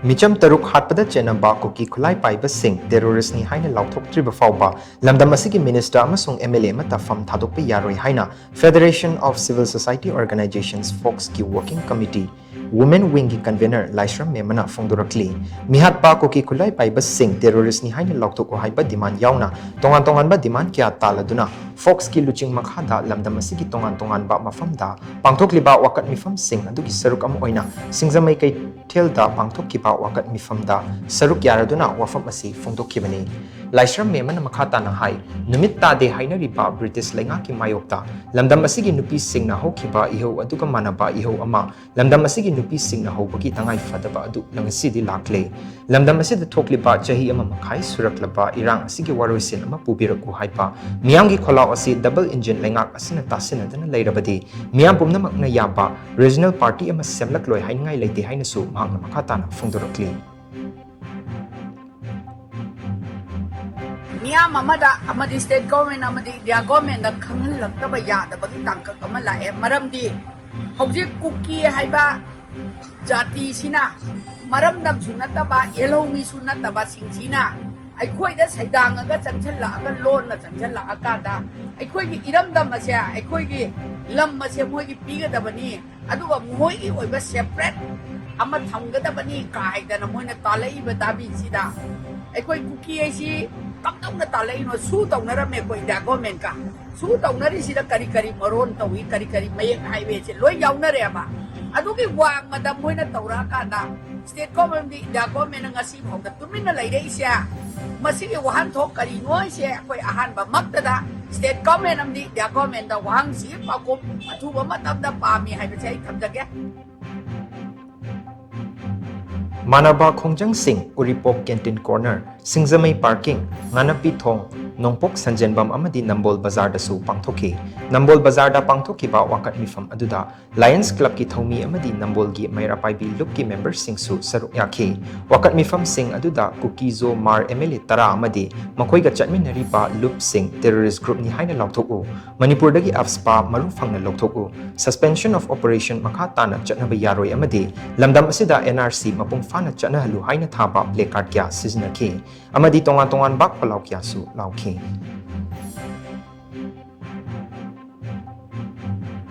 Meecham taruk hatpada chennaba Kuki khutlai paiba shing terrorist ni Haina Laothoktriba Phaoba lamdam asigi minister amasung Mla Amatta Pham Thadokpa Yaroi Haina Federation of Civil Society Organizations FOCS ki Working Committee Women Wing ki Convenor Laishram Memma phongdorakli mi Hatpa Kuki khutlai paiba shing terrorist ni Haina Laothok haiba demand yauna tongan ba demand kya taladuna FOCS ki luching makhada lamdam asigi tongan ba mafamda pangthokliba wakat mifam sing adugi saruk am oina singzamai kai thelda pangthokkiba wakat mifamda saruk yaraduna wafam asi phongdokkibani Laishram Memma makhata na hai numit ta de hainariba British lenga ki mayokta lamdam asigi nupi singna hokhiba iho aduga manaba iho ama lamdam asigi nupi singna hobagi tangai fadaba adu langasidi lakle lamdam asida thokliba chahi ama makhai suraklaba irang asigi waroisin ama pubiraku haipa miyamgi khola asi double engine lengak asina tasina dana leirabadi miyam pumnamakna yaba regional party ama semlak loi haingai leite hainasu mahakna makhata na phongdorakli Mla Amatta state government their government the Khutlai Yaroi tangkak ama lae maramdi hojik Kuki haiba jati sina maramdam sunataba yellow mi sunataba singina aikhoi da saidang aga chanchalla aga lon na chanchalla akada aikhoi gi iramdam asya aikhoi gi lam asya moi gi pigadabani aduga moi gi oiba separate ama thamgadabani kaidana moina talai ba dabi sida aikhoi Kuki ai Kaptong na talay no su tong na rame ko ida government ka su tong na rin sila kari maron tawi kari mayeng highway si loy yaw na rin ba adu ki wang madam mo na tawra ka na state government di ida government nga si mo tumin na lay siya masige wahan thok kari ngoy siya koy ahan ba magtada state government am di ida government da wang si pa ko atu ba matabda pami hay ba siya kamdagya Manaba Khongjang Singh Uripok Canteen Corner Singzamai Parking Nganapi Thong Nongpok Sanjenbam amadi Nambol Bazar da su pangthoki Nambol Bazar da pangthoki ba wakat mifam aduda Lions Club ki thomi amadi Nambol gi Mairapai bi look ki member sing su saruk yakhi wakat mifam sing aduda Kuki zo mar MLA tara amadi makhoi ga chatminari ba loop sing terrorist group ni Haina Laothok Manipur dagi afspa marufang na Laothok suspension of operation makhata na chennaba Yaroi amadi lamdam asida NRC mapung fana chana halu Haina thaba placard kya siznaki amadi tongan bak palaw kya su lawki